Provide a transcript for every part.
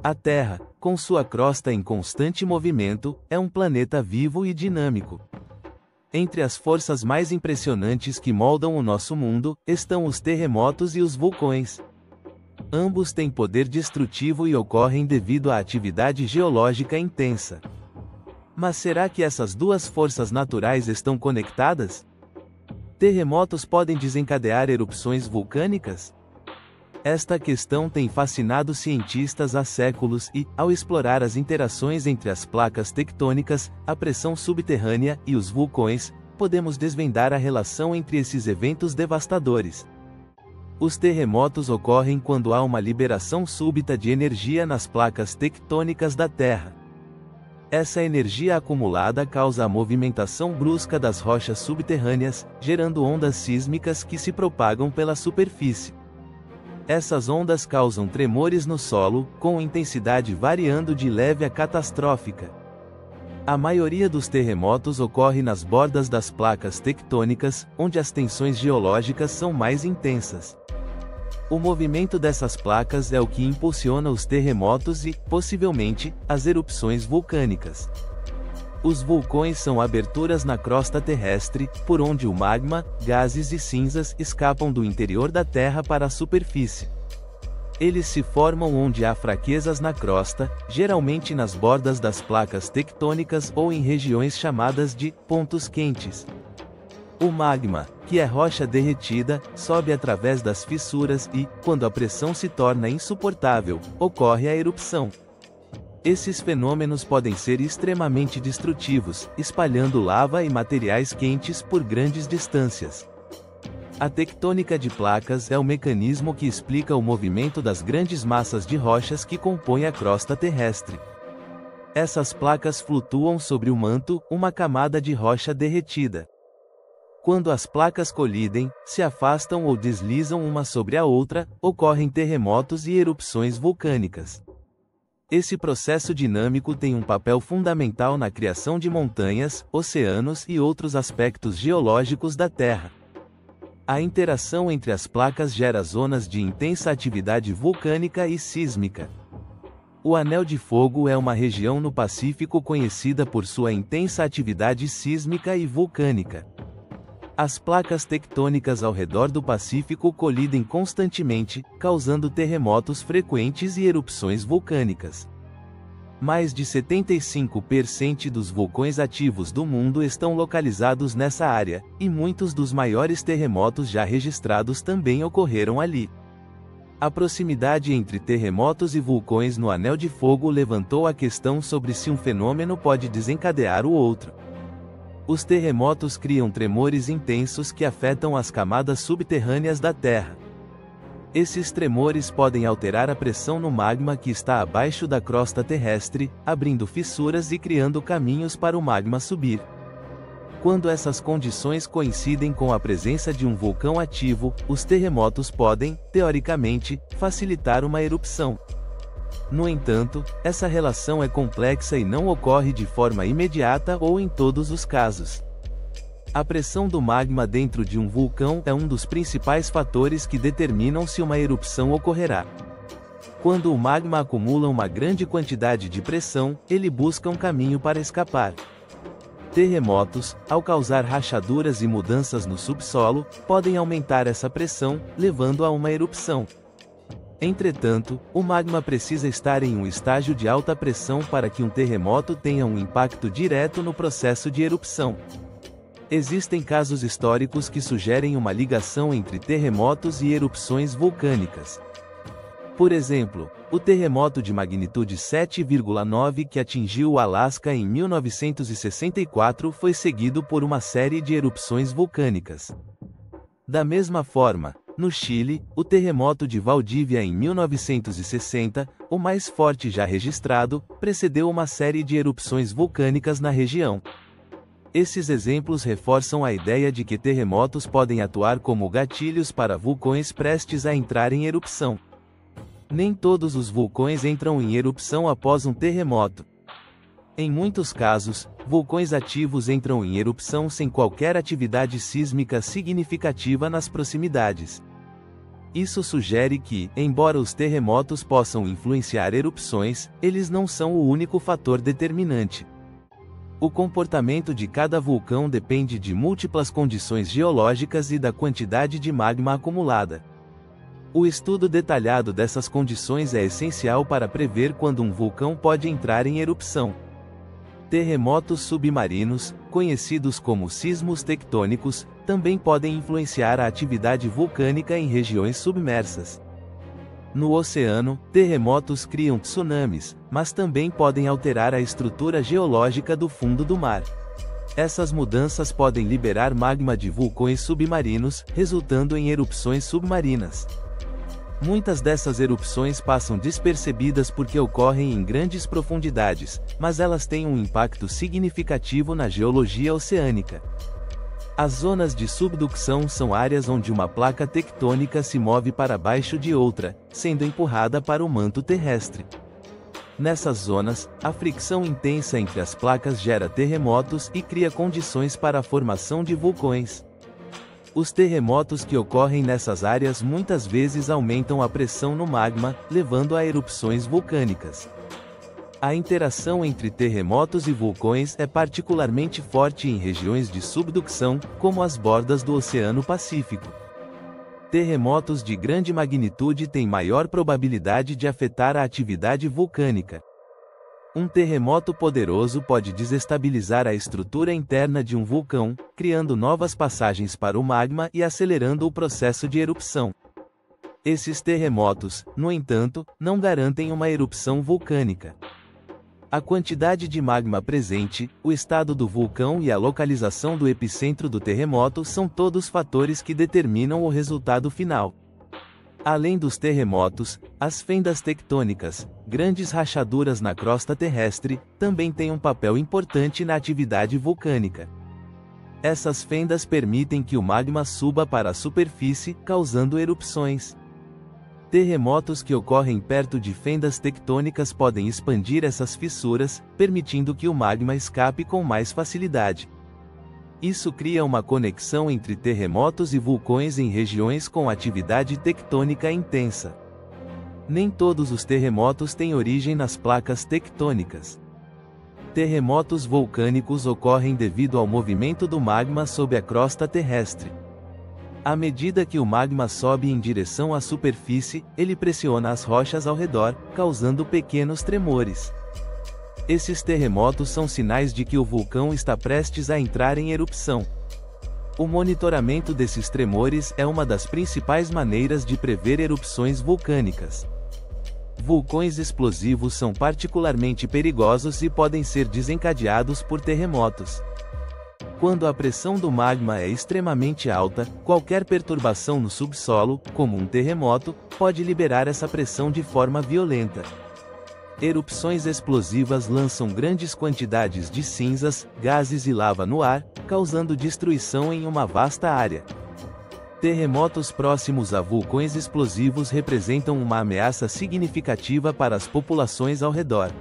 A Terra, com sua crosta em constante movimento, é um planeta vivo e dinâmico. Entre as forças mais impressionantes que moldam o nosso mundo, estão os terremotos e os vulcões. Ambos têm poder destrutivo e ocorrem devido à atividade geológica intensa. Mas será que essas duas forças naturais estão conectadas? Terremotos podem desencadear erupções vulcânicas? Esta questão tem fascinado cientistas há séculos e, ao explorar as interações entre as placas tectônicas, a pressão subterrânea e os vulcões, podemos desvendar a relação entre esses eventos devastadores. Os terremotos ocorrem quando há uma liberação súbita de energia nas placas tectônicas da Terra. Essa energia acumulada causa a movimentação brusca das rochas subterrâneas, gerando ondas sísmicas que se propagam pela superfície. Essas ondas causam tremores no solo, com intensidade variando de leve a catastrófica. A maioria dos terremotos ocorre nas bordas das placas tectônicas, onde as tensões geológicas são mais intensas. O movimento dessas placas é o que impulsiona os terremotos e, possivelmente, as erupções vulcânicas. Os vulcões são aberturas na crosta terrestre, por onde o magma, gases e cinzas escapam do interior da Terra para a superfície. Eles se formam onde há fraquezas na crosta, geralmente nas bordas das placas tectônicas ou em regiões chamadas de pontos quentes. O magma, que é rocha derretida, sobe através das fissuras e, quando a pressão se torna insuportável, ocorre a erupção. Esses fenômenos podem ser extremamente destrutivos, espalhando lava e materiais quentes por grandes distâncias. A tectônica de placas é o mecanismo que explica o movimento das grandes massas de rochas que compõem a crosta terrestre. Essas placas flutuam sobre o manto, uma camada de rocha derretida. Quando as placas colidem, se afastam ou deslizam uma sobre a outra, ocorrem terremotos e erupções vulcânicas. Esse processo dinâmico tem um papel fundamental na criação de montanhas, oceanos e outros aspectos geológicos da Terra. A interação entre as placas gera zonas de intensa atividade vulcânica e sísmica. O Anel de Fogo é uma região no Pacífico conhecida por sua intensa atividade sísmica e vulcânica. As placas tectônicas ao redor do Pacífico colidem constantemente, causando terremotos frequentes e erupções vulcânicas. Mais de 75% dos vulcões ativos do mundo estão localizados nessa área, e muitos dos maiores terremotos já registrados também ocorreram ali. A proximidade entre terremotos e vulcões no Anel de Fogo levantou a questão sobre se um fenômeno pode desencadear o outro. Os terremotos criam tremores intensos que afetam as camadas subterrâneas da Terra. Esses tremores podem alterar a pressão no magma que está abaixo da crosta terrestre, abrindo fissuras e criando caminhos para o magma subir. Quando essas condições coincidem com a presença de um vulcão ativo, os terremotos podem, teoricamente, facilitar uma erupção. No entanto, essa relação é complexa e não ocorre de forma imediata ou em todos os casos. A pressão do magma dentro de um vulcão é um dos principais fatores que determinam se uma erupção ocorrerá. Quando o magma acumula uma grande quantidade de pressão, ele busca um caminho para escapar. Terremotos, ao causar rachaduras e mudanças no subsolo, podem aumentar essa pressão, levando a uma erupção. Entretanto, o magma precisa estar em um estágio de alta pressão para que um terremoto tenha um impacto direto no processo de erupção. Existem casos históricos que sugerem uma ligação entre terremotos e erupções vulcânicas. Por exemplo, o terremoto de magnitude 7,9 que atingiu o Alasca em 1964 foi seguido por uma série de erupções vulcânicas. Da mesma forma, no Chile, o terremoto de Valdívia em 1960, o mais forte já registrado, precedeu uma série de erupções vulcânicas na região. Esses exemplos reforçam a ideia de que terremotos podem atuar como gatilhos para vulcões prestes a entrar em erupção. Nem todos os vulcões entram em erupção após um terremoto. Em muitos casos, vulcões ativos entram em erupção sem qualquer atividade sísmica significativa nas proximidades. Isso sugere que, embora os terremotos possam influenciar erupções, eles não são o único fator determinante. O comportamento de cada vulcão depende de múltiplas condições geológicas e da quantidade de magma acumulada. O estudo detalhado dessas condições é essencial para prever quando um vulcão pode entrar em erupção. Terremotos submarinos, conhecidos como sismos tectônicos, também podem influenciar a atividade vulcânica em regiões submersas. No oceano, terremotos criam tsunamis, mas também podem alterar a estrutura geológica do fundo do mar. Essas mudanças podem liberar magma de vulcões submarinos, resultando em erupções submarinas. Muitas dessas erupções passam despercebidas porque ocorrem em grandes profundidades, mas elas têm um impacto significativo na geologia oceânica. As zonas de subducção são áreas onde uma placa tectônica se move para baixo de outra, sendo empurrada para o manto terrestre. Nessas zonas, a fricção intensa entre as placas gera terremotos e cria condições para a formação de vulcões. Os terremotos que ocorrem nessas áreas muitas vezes aumentam a pressão no magma, levando a erupções vulcânicas. A interação entre terremotos e vulcões é particularmente forte em regiões de subducção, como as bordas do Oceano Pacífico. Terremotos de grande magnitude têm maior probabilidade de afetar a atividade vulcânica. Um terremoto poderoso pode desestabilizar a estrutura interna de um vulcão, criando novas passagens para o magma e acelerando o processo de erupção. Esses terremotos, no entanto, não garantem uma erupção vulcânica. A quantidade de magma presente, o estado do vulcão e a localização do epicentro do terremoto são todos fatores que determinam o resultado final. Além dos terremotos, as fendas tectônicas, grandes rachaduras na crosta terrestre, também têm um papel importante na atividade vulcânica. Essas fendas permitem que o magma suba para a superfície, causando erupções. Terremotos que ocorrem perto de fendas tectônicas podem expandir essas fissuras, permitindo que o magma escape com mais facilidade. Isso cria uma conexão entre terremotos e vulcões em regiões com atividade tectônica intensa. Nem todos os terremotos têm origem nas placas tectônicas. Terremotos vulcânicos ocorrem devido ao movimento do magma sob a crosta terrestre. À medida que o magma sobe em direção à superfície, ele pressiona as rochas ao redor, causando pequenos tremores. Esses terremotos são sinais de que o vulcão está prestes a entrar em erupção. O monitoramento desses tremores é uma das principais maneiras de prever erupções vulcânicas. Vulcões explosivos são particularmente perigosos e podem ser desencadeados por terremotos. Quando a pressão do magma é extremamente alta, qualquer perturbação no subsolo, como um terremoto, pode liberar essa pressão de forma violenta. Erupções explosivas lançam grandes quantidades de cinzas, gases e lava no ar, causando destruição em uma vasta área. Terremotos próximos a vulcões explosivos representam uma ameaça significativa para as populações ao redor.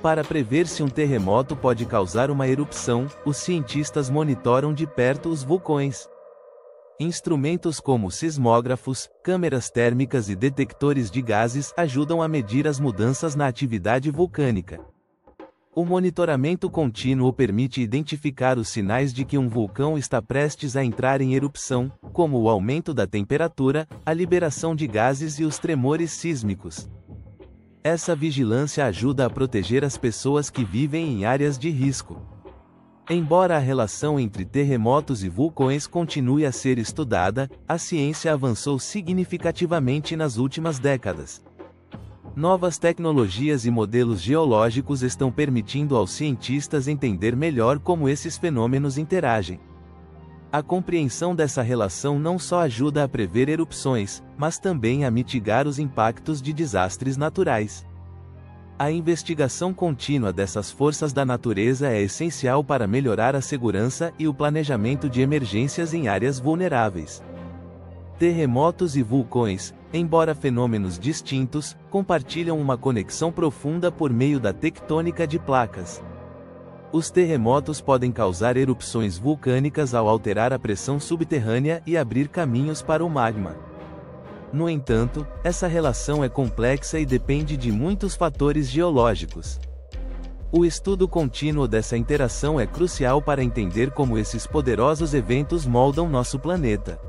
Para prever se um terremoto pode causar uma erupção, os cientistas monitoram de perto os vulcões. Instrumentos como sismógrafos, câmeras térmicas e detectores de gases ajudam a medir as mudanças na atividade vulcânica. O monitoramento contínuo permite identificar os sinais de que um vulcão está prestes a entrar em erupção, como o aumento da temperatura, a liberação de gases e os tremores sísmicos. Essa vigilância ajuda a proteger as pessoas que vivem em áreas de risco. Embora a relação entre terremotos e vulcões continue a ser estudada, a ciência avançou significativamente nas últimas décadas. Novas tecnologias e modelos geológicos estão permitindo aos cientistas entender melhor como esses fenômenos interagem. A compreensão dessa relação não só ajuda a prever erupções, mas também a mitigar os impactos de desastres naturais. A investigação contínua dessas forças da natureza é essencial para melhorar a segurança e o planejamento de emergências em áreas vulneráveis. Terremotos e vulcões, embora fenômenos distintos, compartilham uma conexão profunda por meio da tectônica de placas. Os terremotos podem causar erupções vulcânicas ao alterar a pressão subterrânea e abrir caminhos para o magma. No entanto, essa relação é complexa e depende de muitos fatores geológicos. O estudo contínuo dessa interação é crucial para entender como esses poderosos eventos moldam nosso planeta.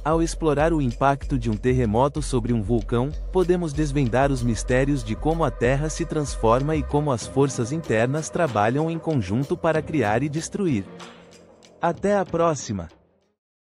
Ao explorar o impacto de um terremoto sobre um vulcão, podemos desvendar os mistérios de como a Terra se transforma e como as forças internas trabalham em conjunto para criar e destruir. Até a próxima!